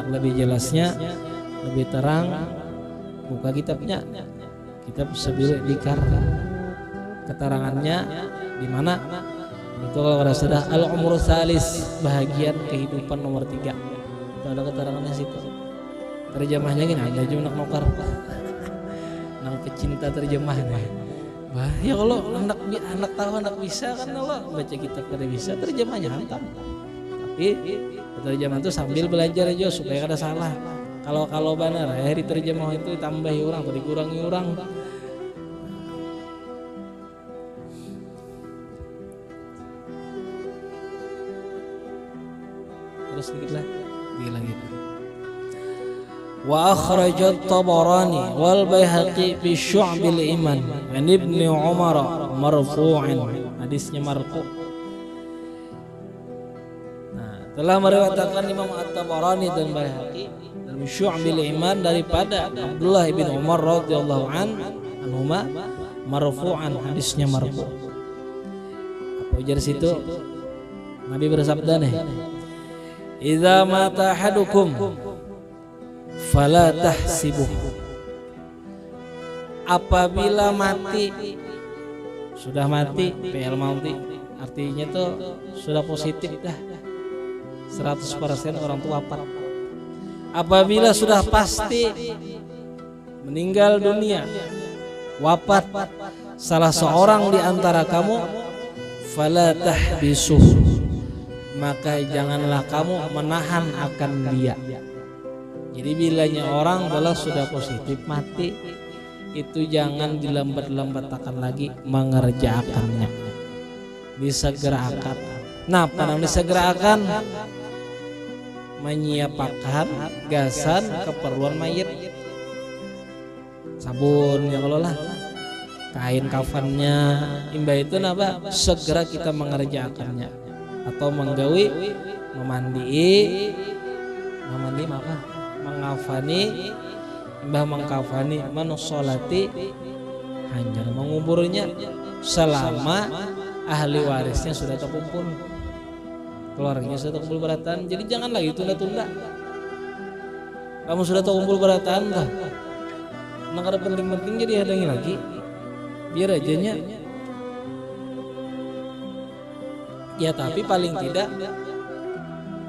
Lebih jelasnya, lebih terang, buka kitabnya, kitab Sabilul Iddikar. Keterangannya di mana? Itu kalau sudah Al-Umru Tsalis, bahagian kehidupan nomor 3. Itu ada keterangannya situ. Terjemahnya gini aja cuma nokar. Nang pecinta terjemahnya. Wah, ya kalau anak tahu anak bisa kan Allah baca kitab kada bisa, terjemahnya hantam. Tapi terjemahan itu sambil belajar aja supaya kada salah. Kalau benar hari terjemah itu ditambahi orang atau dikurangi orang. Terus sedikit lagi. Wa akhrajat Tabarani wal Baihaqi fi Syu'bil Iman an Ibnu Umar marfu'an. Hadisnya marfu'. Telah meriwayatkan Imam At-Tabarani dan Baihaqi dalam Syu'bil Iman daripada Abdullah bin Umar radhiyallahu anhuma marfu'an, hadisnya marfu'. Apa ujar situ? Nabi bersabda nih, "Idza mata ahadukum fala tahsibuh." Apabila mati, sudah mati, PL mati, artinya tuh sudah positif dah. 100% orang tua wafat. Apabila sudah pasti meninggal dunia, wafat salah seorang di antara kamu, fala tahbisuh, maka janganlah kamu menahan akan dia. Jadi bilanya orang adalah sudah positif mati, itu jangan dilambat-lambatkan lagi mengerjakannya, disegerakan. Nah, apa namanya disegerakan? Menyiapkan gasan keperluan mayit, sabun ya kalau lah, kain kafannya, imbah itu napa segera kita mengerjakannya atau menggawi memandi apa mengafani, imbah mengkafani manusolati hanya menguburnya selama ahli warisnya sudah terkumpul, keluarganya sudah terkumpul beratan. Jadi jangan lagi tunda-tunda. Kamu sudah terkumpul beratan dah, nggak ada penting-penting jadi hadangi lagi, biar ajanya. Ya tapi paling tidak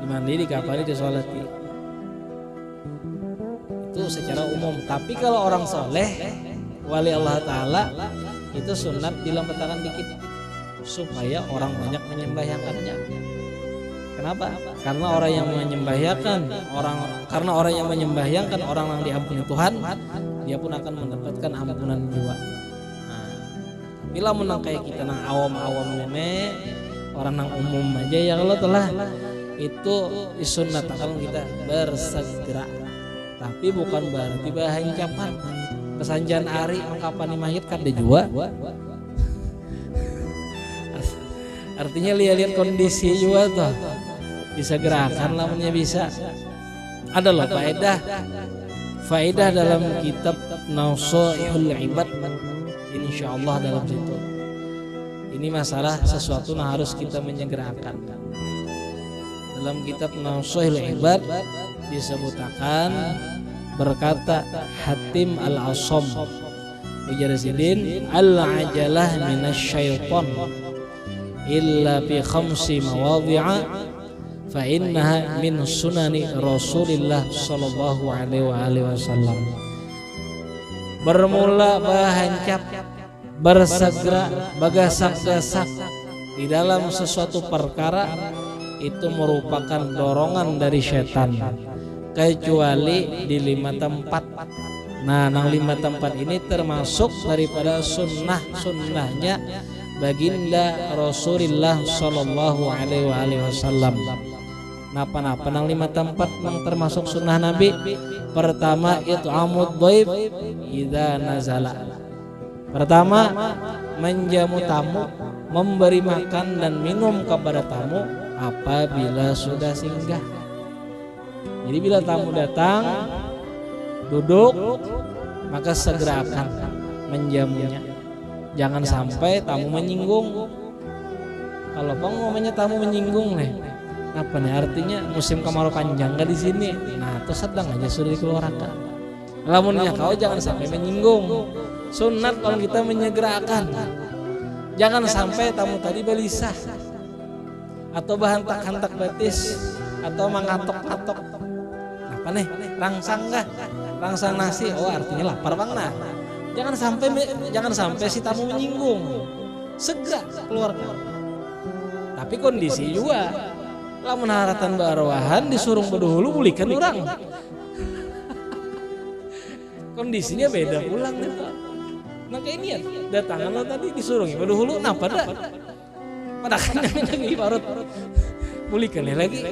dimandi, dikafani, disolati itu secara umum. Tapi kalau orang soleh wali Allah Ta'ala itu sunat dilambatakan dikit supaya orang banyak menyembahyangannya. Kenapa? Karena orang yang menyembahyangan orang yang diampuni Tuhan, dia pun akan mendapatkan ampunan juga. Nah, bila menang kayak kita nang awam-awam nenek, orang nang umum aja ya Allah telah itu disunatkan kita bersegera. Tapi bukan berarti bahancapan kesanjaan ari mengkapani mayit kada juga. Artinya lihat kondisi juga tuh. Bisa gerakan namanya bisa. Ada loh faedah dalam kitab Naushaihul Ibad, insyaallah dalam situ. Ini masalah sesuatu yang harus kita menyegerakan. Dalam kitab Naushaihul Ibad disebutkan, berkata Hatim Al-Asam Mujarizidin, al-ajalah minasyaiton illa bi khamsi mawadhi'a fa innaha min sunani Rasulillah sallallahu alaihi wasallam. Bermula bahancap, bersegera, bagasak-gasak di dalam sesuatu perkara itu merupakan dorongan dari setan, kecuali di 5 tempat. Nah, nang 5 tempat ini termasuk daripada sunnahnya baginda Rasulullah sallallahu alaihi wasallam. Napa nang 5 tempat nang termasuk sunnah Nabi. Pertama, it'amud dhaif idza nazala. Pertama, menjamu tamu, memberi makan dan minum kepada tamu apabila sudah singgah. Jadi bila tamu datang duduk, maka segera akan menjamunya. Jangan sampai tamu menyinggung. Kalau ngomongnya tamu menyinggung nih, apa nih artinya musim kemarau panjang gak di sini? Nah, itu sedang aja sudah dikeluarkan. Lamunnya kau jangan sampai menyinggung. Sunat kalau kita menyegerakan. Jangan sampai tamu tadi belisah atau bahantak-hantak batis atau mengatok-atok. Apa nih? Rangsang gak? Rangsang nasi, oh artinya lapar bang. Nah, jangan sampai si tamu menyinggung, segera keluarkan. Tapi kondisi juga, lamun haratan barowahan disuruh berdahulu pulihkan orang. Kondisinya beda pulang nih Pak. Nah kayak ini ya, datangan lo tadi disuruh berdahulu, nah pada kan yang ibarat pulihkan lagi.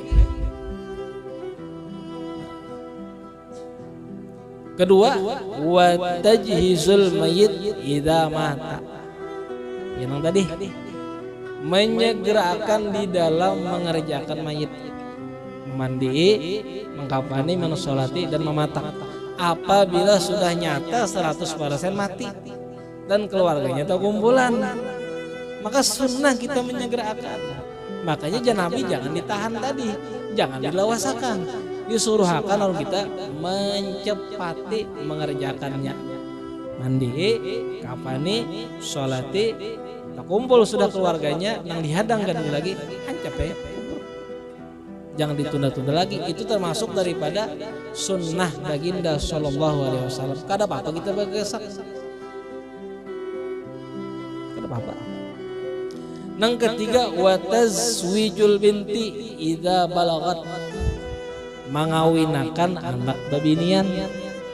Kedua, wa tajhizul mayyit idza mata. Yang tadi menyegerakan di dalam mengerjakan mayit, mandi, mengkafani, mensolati dan mematak. Apabila sudah nyata 100% mati dan keluarganya terkumpulan, maka sunnah kita menyegerakan. Makanya janabi jangan ditahan tadi, jangan dilawasakan. Disuruhkan kalau kita mencepati mengerjakannya. Mandi, kafani, sholati, tak kumpul sudah keluarganya, yang dihadangkan lagi, hancap ya. Jangan ditunda-tunda lagi. Itu termasuk daripada sunnah baginda sallallahu alaihi wasallam. Kada apa-apa kita bergesak. Kada apa-apa. Yang ketiga, wa tazwijul binti idza balagat. Mengawinakan anak babinian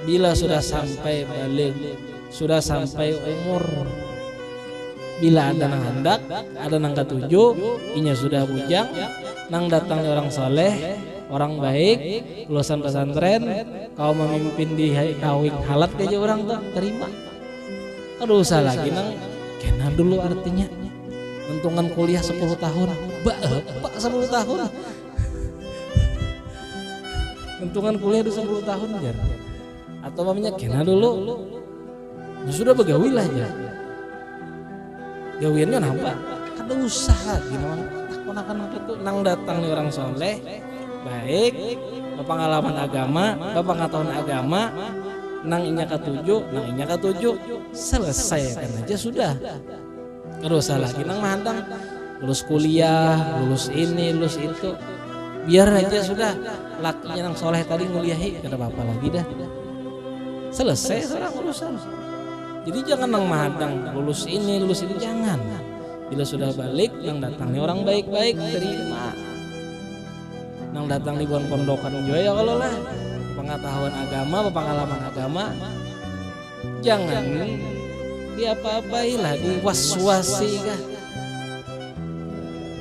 bila sudah sampai balik, sudah sampai umur. Bila ada nang hendak, ada nang ketujuh, inya sudah bujang, nang datang orang soleh, orang baik, lulusan pesantren, kau memimpin di kawin halat aja orang tuh terima. Aduh usah lagi nang kena dulu artinya. Untungan kuliah 10 tahun, Pak 10 tahun. Untungan kuliah di 10 tahun jar. Atau mamanya kena dulu. Ya sudah begawi lah ya. Gawiannya apa? Kada usaha gimana? Takon-takon itu nang datang nih orang soleh, baik, berpengalaman agama, berpengetahuan agama, nang inya ketujuh, selesai kan aja sudah. Kada usah lagi nang mandang lulus kuliah, lulus ini, lulus itu. Biar aja sudah lakinya nang soleh tadi nguliahi, kada apa-apa lagi dah. Selesai sekarang urusan. Jadi jangan nang mahadang lulus ini, lulus itu, jangan. Bila sudah balik, yang datang nih orang baik-baik terima. Nang datang di buan pondokan juga ya kalau lah pengetahuan agama, pengalaman agama, jangan diapa-apailah, diwaswasi kah.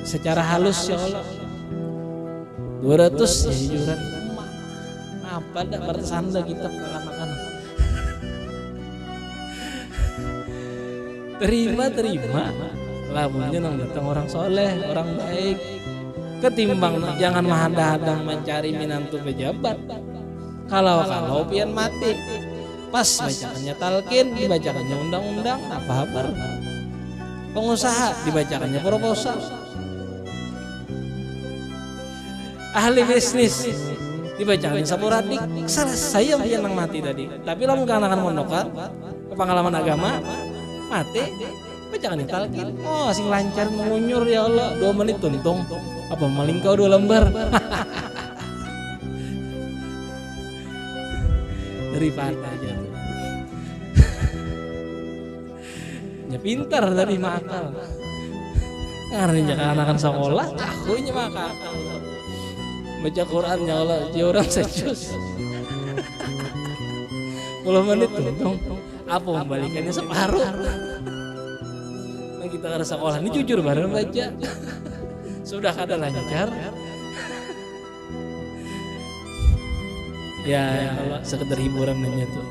Secara halus ya Allah. 200 ya hijuran. Apa dah bersanda kita anak-anak. Terima lamunnya nang datang orang soleh, orang baik, ketimbang jangan mahadang-hadang mencari minantu pejabat. Kalau pian mati pas bacakannya talqin, dibacakannya undang-undang, apa kabar? Pengusaha dibacakannya proposal, ahli bisnis dibacakannya saporadik. Saya pian nang mati tadi. Tapi lamun kanakan mondokan pengalaman agama mati bacakannya talqin. Oh sing lancar mengunyur ya Allah 2 menit tuntung. Apa maling kau 2 lembar. Daripada aja ya pintar dari makal karena jangan anak sekolah akunya makal baca Quran ya Allah dia orang secus 10 menit tuntung apa membalikannya separuh. Nah kita ke sekolah ini jujur bareng baca sudah kada lancar ya kalau sekedar hiburan nanya tuh.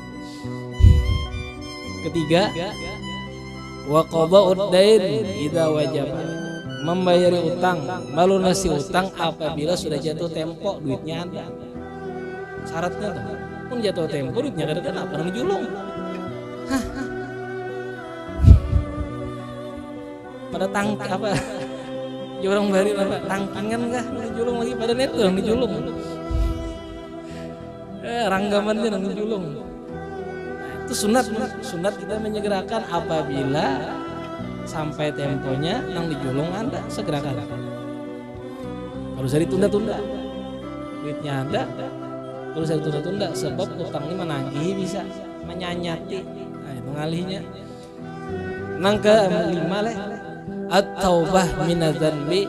Ketiga, wa qada'ud dain idza wajaba, membayari utang, melunasi utang apabila sudah jatuh tempo duitnya ada. Syaratnya tuh, pun jatuh tempo duitnya kada kenapa nang julung. Pada tang apa? Ya orang bari apa? Tangkingan kah? Nang julung lagi pada net nang dijulung. Ranggamannya nang julung. Itu sunat kita menyegerakan apabila sampai temponya nang dijulung Anda segerakan. Harus usah ditunda-tunda. Duitnya ada, harus usah ditunda-tunda sebab utang ini menagih bisa menyanyati. Nah, itu ngalihnya. Nang ke-5 leh at-taubah minadz-dzanbi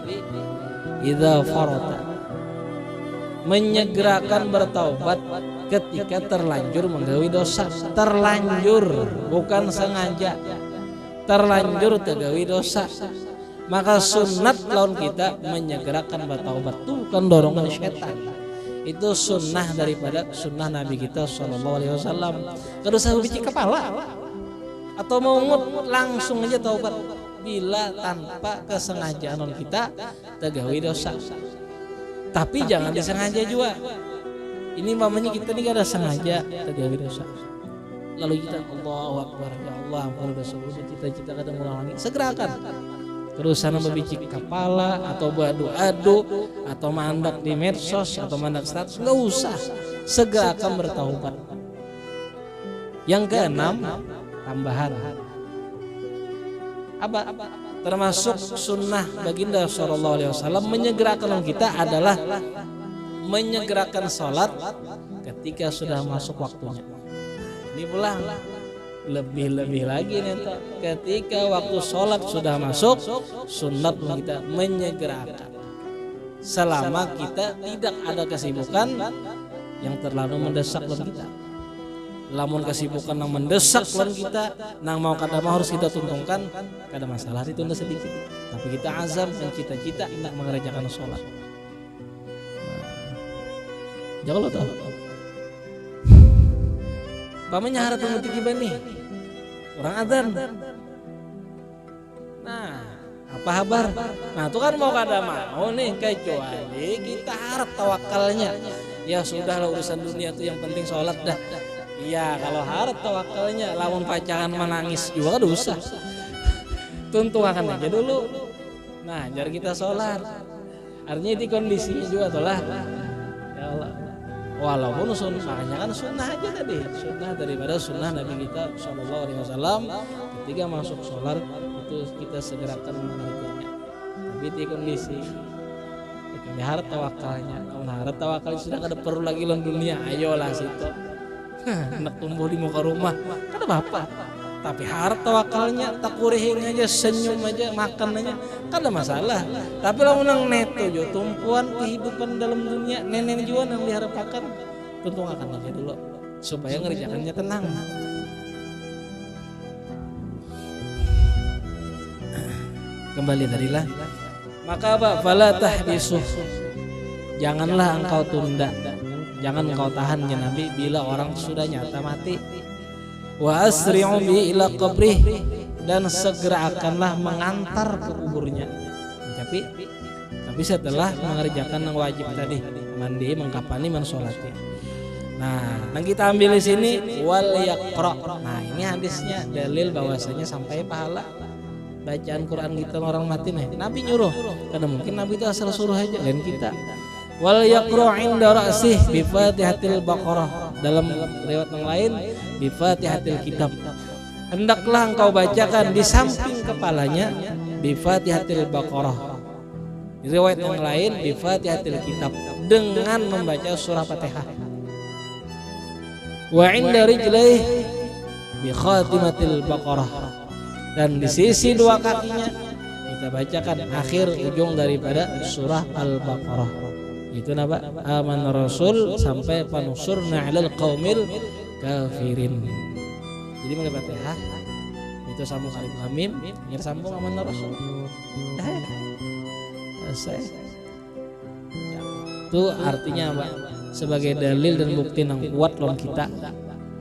idza farata. Menyegerakan bertaubat ketika terlanjur menggawi dosa. Terlanjur bukan sengaja, terlanjur tergawi dosa. Maka sunat lawan kita menyegerakan bertaubat itu bukan dorongan setan. Itu sunnah daripada sunnah Nabi kita SAW. Kalau usah biji kepala atau mau ngut langsung aja taubat bila tanpa kesengajaan kita tergawi dosa. Tapi jangan disengaja juga. Ini mamanya kita nih gak ada sengaja terjadi dosa. Lalu kita Allahu Akbar, ya Allah ampun dosa cita-cita kadang ngulangi. Segerakan. Terus sana membicik kepala atau beradu-adu atau mandak di medsos atau mandak status, nggak usah. Segerakan bertaubat. Yang ke-6 tambahan. Apa? Termasuk sunnah baginda SAW menyegerakan kita adalah menyegerakan sholat ketika sudah masuk waktunya. Ini pula lebih lagi nih, ketika waktu sholat sudah masuk, sunat kita menyegerakan selama kita tidak ada kesibukan yang terlalu mendesak dalam kita. Lamun kesibukan yang mendesak dalam kita, nang mau kadang harus kita tuntungkan, kada masalah ditunda sedikit. Tapi kita azam dan cita-cita hendak mengerjakan sholat. Jangan lo tahu. Pamannya harap mengerti gimana nih? Orang adzan. Nah, apa kabar? Nah, itu kan mau kada mau nih, kecuali kita harap tawakalnya. Ya sudahlah urusan dunia itu yang penting sholat dah. Iya, kalau harap tawakalnya lawan pacaran menangis juga kan usah. Tuntungan aja dulu. Nah, jar kita sholat. Artinya itu kondisinya juga tolah. Ya Allah. Walaupun sunnah, makanya kan sunnah aja tadi, sunnah daripada sunnah Nabi kita SAW. Ketika masuk sholat itu kita segerakan mengertinya. Tapi di kondisi kita harap tawakalnya. Kalau harap tawakalnya sudah kada perlu lagi lawan dunia. Ayolah situ. Nak tumbuh di muka rumah, kada apa-apa. Tapi harap tawakalnya, tak kurehing aja, senyum aja, makan aja, kada masalah. Tapi lah menang neto jo, tumpuan kehidupan dalam dunia, nenek juga yang diharapkan, tentu akan aja dulu, supaya ngerjakannya tenang. Kembali darilah, maka apa? Fala tahbisuh, janganlah engkau tunda. Jangan engkau tahan ya Nabi bila orang sudah nyata mati. Wa asri'u bi ila qabrih, dan segera akanlah mengantar ke kuburnya. Tapi setelah mengerjakan yang wajib tadi, mandi, mengkapani, mensolati. Nah, kita ambil di sini wal yaqra. Nah, ini hadisnya dalil bahwasanya sampai pahala bacaan Quran kita orang mati nih. Nabi nyuruh, karena mungkin Nabi itu asal suruh aja, lain kita. Wal yaqra inda ra'sih bi Fatihatil Baqarah. Dalam riwayat yang lain bi Fatihatil Kitab. Hendaklah engkau bacakan di samping kepalanya bi Fatihatil Baqarah. Di riwayat yang lain bi Fatihatil Kitab, dengan membaca surah Fatihah. Wa inda rijlaih bi Khatimatil Baqarah. Dan di sisi dua kakinya kita bacakan akhir ujung daripada surah Al-Baqarah. Itu napa? Aman Rasul sampai panusurna 'alal qaumil kafirin. Jadi mulai Fatihah itu sambung alif lam mim, sambung aman Rasul. Dah ya. Selesai. Itu artinya apa? Sebagai dalil dan bukti yang kuat lawan kita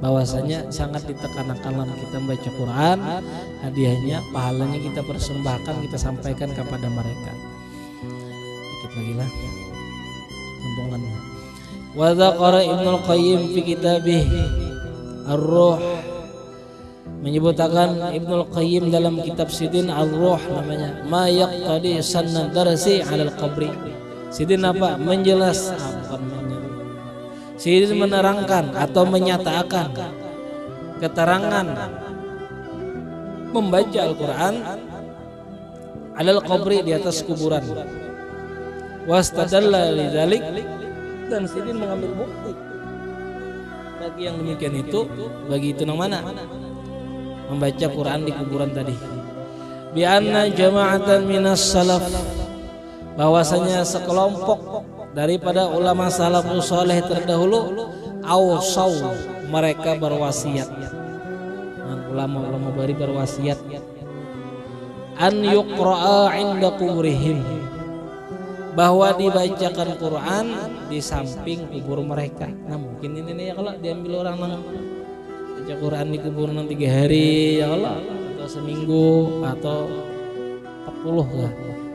bahwasanya sangat ditekankan kita membaca Quran, hadiahnya pahalanya kita persembahkan, kita sampaikan kepada mereka. Dikit lagi lah untungannya. Wa dzakara Ibnul Qayyim fi kitabih Ar-Ruh, menyebutkan Ibnul Qayyim dalam kitab Sidin Ar-Ruh namanya, ma yaqtadi sanad darsi 'alal qabri. Sidin apa? Sidin menerangkan atau menyatakan keterangan membaca Al-Quran 'alal qabri, di atas kuburan. Wastadalla lidzalik, dan Sidin mengambil bukti bagi yang demikian itu, bagi itu yang mana? Membaca Quran di kuburan tadi. Bi anna jama'atan minas salaf, bahwasanya sekelompok daripada ulama salafus saleh terdahulu, awsaw, mereka berwasiat. Ulama-ulama bari berwasiat an yuqra'a 'inda kuburihim, bahwa dibacakan Quran di samping kubur mereka. Nah, mungkin ini nih ya, kalau diambil orang yang baca Quran di kuburan 3 hari ya Allah, atau seminggu, atau 40 lah,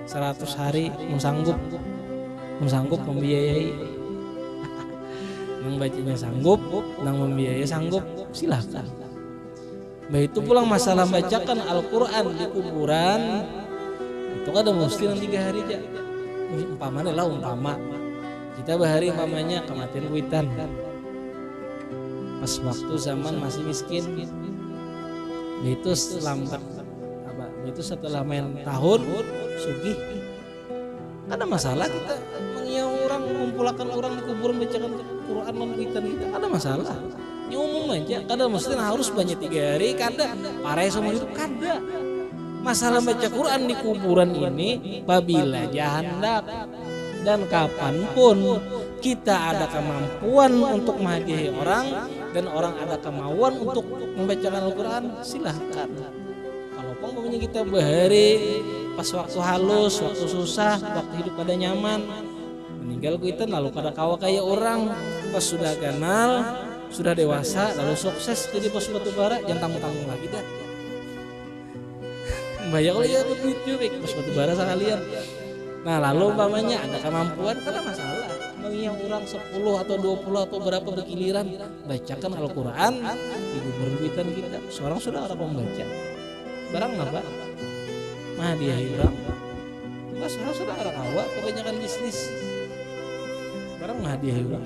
100 hari sanggup membiayai. Yang bacanya sanggup, yang membiayai sanggup, silahkan. Begitu pulang masalah bacakan Al-Quran di kuburan, itu kan ada mesti yang 3 hari aja. Umpama kita bahari umpamanya kematian kuitan pas waktu zaman masih miskin, itu lambat apa? Itu setelah main tahun sugih, ada masalah kita mengiau orang, mengumpulkan orang di kuburan bacakan Quran kuitan kita, ada masalah? Ini umum aja, kada mesti harus banyak 3 hari, kada parai semua hidup, kada. Masalah baca Quran di kuburan ini apabila hendak dan kapanpun kita ada kemampuan untuk menghadiahi orang dan orang ada kemauan untuk membacakan Al-Quran, silahkan. Kalau umpamanya kita bahari pas waktu halus, waktu susah, waktu hidup pada nyaman, meninggal kita lalu kada kawa kayak orang, pas sudah kenal, sudah dewasa, lalu sukses jadi pos batu bara, jangan tanggung-tanggung lagi dah. Banyak kali ya duit juga pas batu bara sekalian. Nah, lalu umpamanya ada kemampuan, karena masalah mengiang orang 10 atau 20 atau berapa bergiliran bacakan Al-Quran di kuburan kuitan kita. Seorang sudah orang membaca barang apa? Mah dia orang mas sudah orang awak kebanyakan bisnis barang mah dia orang.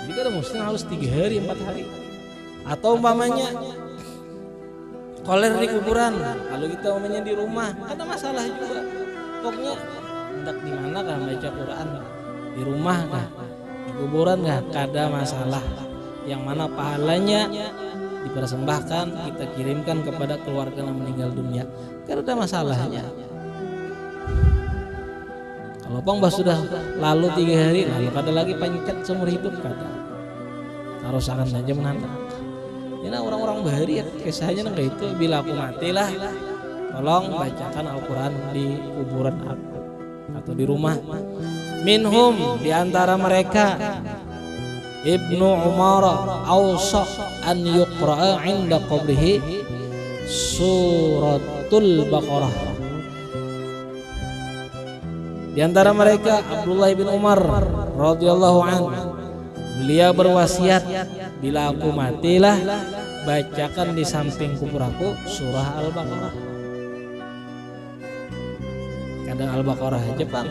Jadi kan mesti harus 3 hari 4 hari. Atau umpamanya koler di kuburan, lalu kita umpamanya di rumah, ada masalah juga. Pokoknya hendak di mana kah baca Quran, di rumah kah, di kuburan kah, kada masalah. Yang mana pahalanya dipersembahkan, kita kirimkan kepada keluarga yang meninggal dunia, kada ada masalahnya. Kalau pang sudah lalu 3 hari, lalu kada lagi pancat seumur hidup, kada. Harus akan saja menantang. Ya orang-orang bahari ya kisahnya kayak itu, bila aku matilah tolong bacakan Al-Quran di kuburan aku atau di rumah. Minhum, diantara mereka Ibnu Umar awsa an yuqra'a 'inda qabrihi, suratul Baqarah. Di antara mereka Abdullah bin Umar radhiyallahu anhu, beliau berwasiat, bila aku matilah bacakan di samping kubur aku surah Al-Baqarah. Kadang Al-Baqarah aja Pak,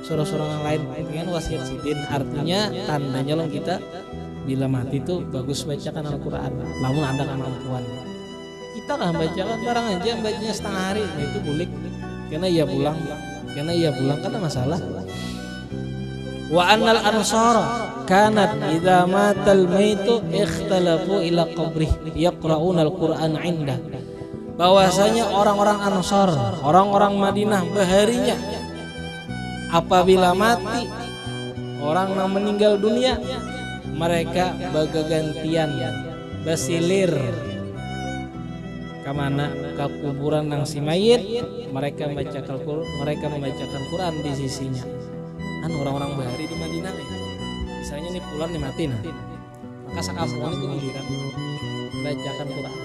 surah-surah yang lain dengan wasiat sidin, artinya tandanya loh kita bila mati tuh bagus bacakan Al-Quran. Namun ada kemampuan kita kan bacakan barang aja, bacanya setengah hari, nah itu bulik karena ia pulang karena masalah. Wa annal ansara kanat idza matal maitu ikhtalafu ila qabrih yaqra'una al-Qur'an 'inda. Bahwasanya orang-orang Ansar, orang-orang Madinah baharinya apabila mati orang yang meninggal dunia, mereka bergantian basilir kemana, ke kuburan nang si mayit, mereka membacakan Quran di sisinya. Kan orang-orang bahari di Madinah itu, misalnya nih pulang nih mati, nah maka sakampungan itu giliran bacakan Quran.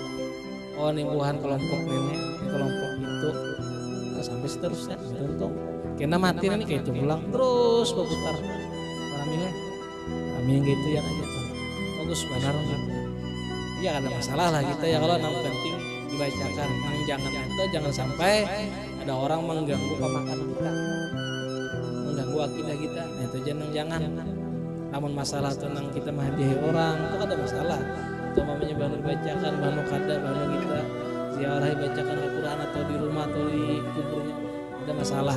Oh nih buhan kelompok nenek, ini kelompok itu, nah, sampai seterusnya gitu. Karena mati nih kayak itu pulang terus berputar kami yang gitu yang aja tuh bagus benar gitu. Ya ada masalah lah kita ya kalau yang penting dibacakan. Jangan sampai ada orang mengganggu pemakan kita, mengganggu akidah kita. Nah, itu jangan. Namun masalah tentang kita menghadiahi orang itu ada masalah. Itu mamanya baru bacakan, baru kada, baru kita ziarah bacakan Al-Quran atau di rumah atau di kuburnya ada masalah.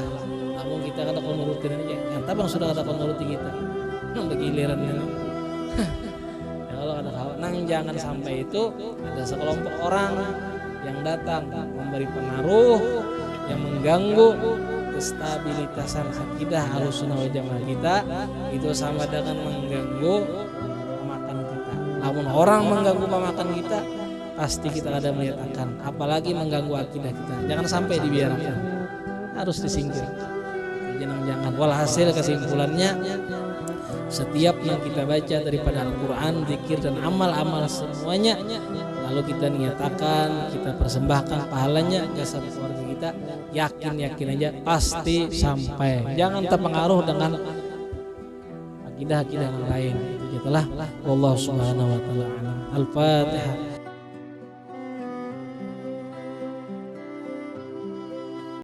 Namun kita kada kon nurutin aja. Yang tabang sudah kada kon nurutin kita. Nang begiliran ini. Ya kalau ada kawan, nang jangan sampai itu ada sekelompok orang yang datang memberi pengaruh yang mengganggu kestabilitasan akidah Ahlussunnah wal Jamaah kita, itu sama dengan mengganggu pemakan kita. Namun orang mengganggu pemakan kita pasti kita ada menyatakan, apalagi mengganggu akidah kita. Jangan sampai dibiarkan, harus disingkir. Jangan. Walhasil kesimpulannya, setiap yang kita baca daripada Al-Quran, zikir dan amal-amal semuanya, lalu kita nyatakan, kita persembahkan pahalanya jasa keluarga kita, yakin aja pasti sampai. Jangan terpengaruh dengan akidah yang lain. Itulah wallahu subhanahu wa ta'ala alam. Al-Fatihah.